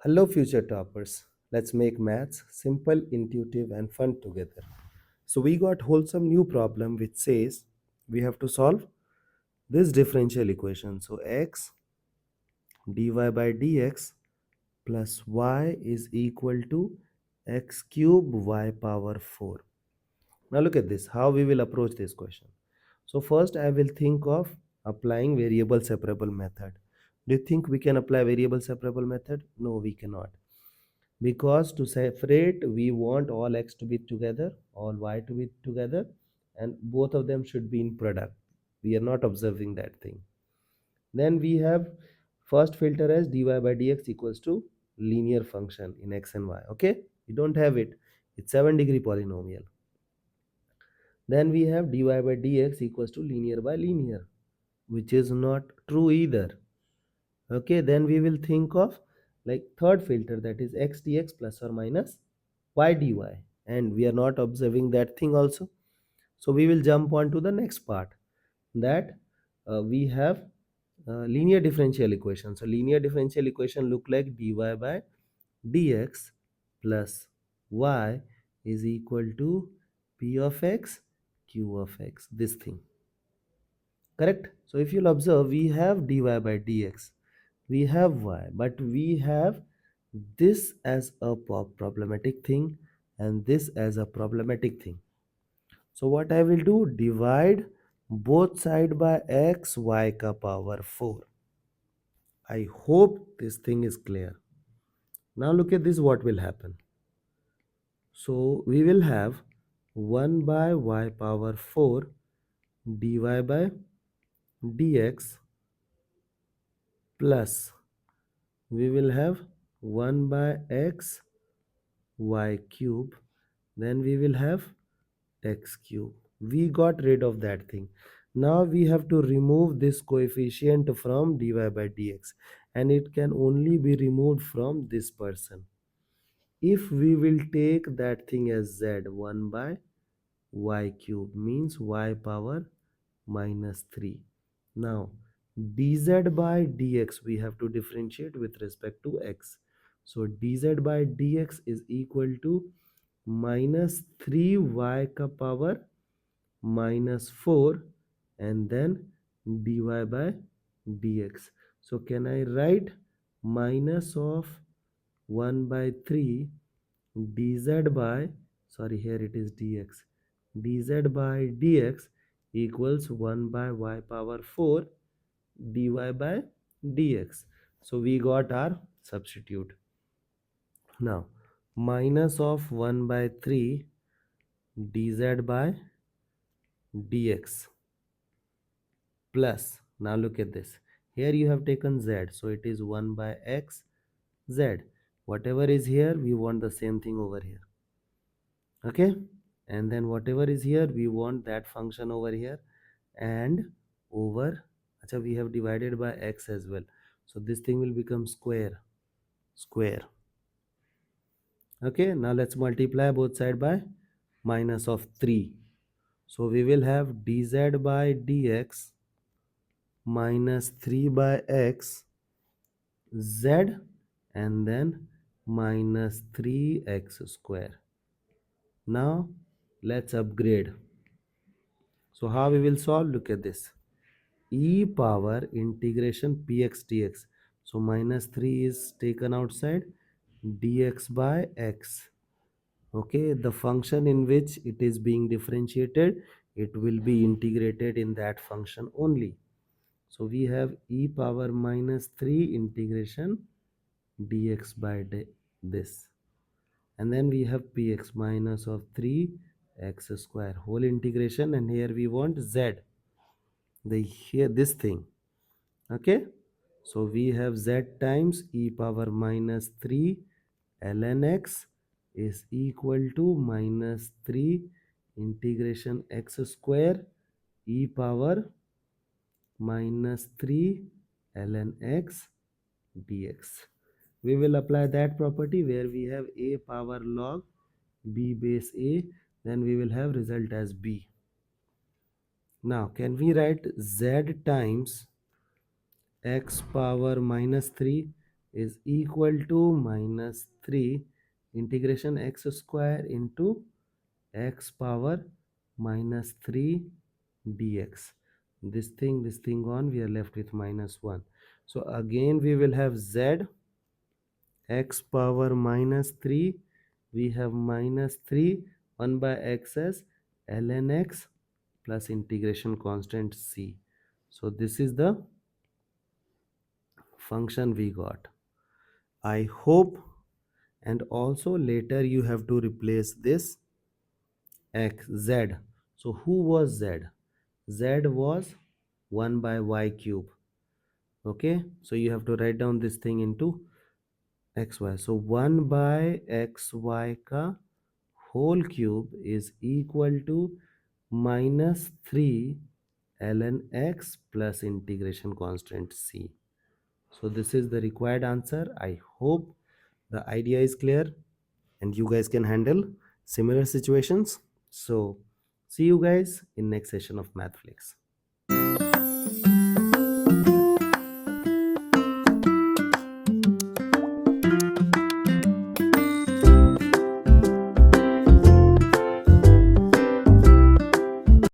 Hello, future toppers. Let's make maths simple, intuitive, and fun together. So, we got wholesome new problem which says we have to solve this differential equation. So, x dy by dx plus y is equal to x cube y power 4. Now, look at this how we will approach this question. So, first, I will think of applying variable separable method. Do you think we can apply variable separable method? No, we cannot, because to separate we want all x to be together, all y to be together, and both of them should be in product. We are not observing that thing. Then we have first filter as dy by dx equals to linear function in x and y. Okay, we don't have it, it's 7-degree polynomial. Then we have dy by dx equals to linear by linear, which is not true either. Okay, then we will think of like third filter, that is x dx plus or minus y dy, and we are not observing that thing also. So we will jump on to the next part, that we have linear differential equation. So linear differential equation look like dy by dx plus y is equal to p of x q of x, this thing. Correct? So if you'll observe, we have dy by dx, we have y, but we have this as a problematic thing and this as a problematic thing. So what I will do, divide both side by x y ka power 4. I hope this thing is clear. Now look at this, what will happen. So we will have 1 by y power 4 dy by dx plus we will have 1 by x y cube, then we will have x cube. We got rid of that thing. Now we have to remove this coefficient from dy by dx, and it can only be removed from this person. If we will take that thing as z, 1 by y cube means y power minus 3. Now dz by dx we have to differentiate with respect to x. So dz by dx is equal to minus 3y ka power minus 4 and then dy by dx. So can I write minus of 1 by 3 dz by, sorry, here it is dx, dz by dx equals 1 by y power 4 dy by dx. So we got our substitute. Now minus of 1 by 3 dz by dx plus, now look at this, here you have taken z, so it is 1 by x z. Whatever is here we want the same thing over here. Okay, and then whatever is here we want that function over here, and over, acha, we have divided by x as well, so this thing will become square. Okay, now let's multiply both side by minus of 3. So we will have dz by dx minus 3 by x z, and then minus 3x square. Now let's upgrade. So how we will solve? Look at this, e power integration px dx. So minus 3 is taken outside, dx by x. Okay, the function in which it is being differentiated, it will be integrated in that function only. So we have e power minus 3 integration dx by this, and then we have px minus of 3 x square whole integration, and here we want z, the here this thing. Okay, so we have z times e power minus 3 ln x is equal to minus 3 integration x square e power minus 3 ln x dx. We will apply that property where we have a power log b base a, then we will have result as b. Now can we write z times x power minus 3? is equal to minus 3 integration x square into x power minus 3 dx. This thing on, we are left with minus 1. So again we will have z x power minus 3, we have minus 3 1 by x as ln x plus integration constant c. So this is the function we got. I hope, and also later you have to replace this x z. So who was z? Z was 1 by y cube. Okay, so you have to write down this thing into xy. So 1 by xy ka whole cube is equal to minus 3 ln x plus integration constant c. So this is the required answer. I hope the idea is clear and you guys can handle similar situations. So see you guys in next session of MathFlix.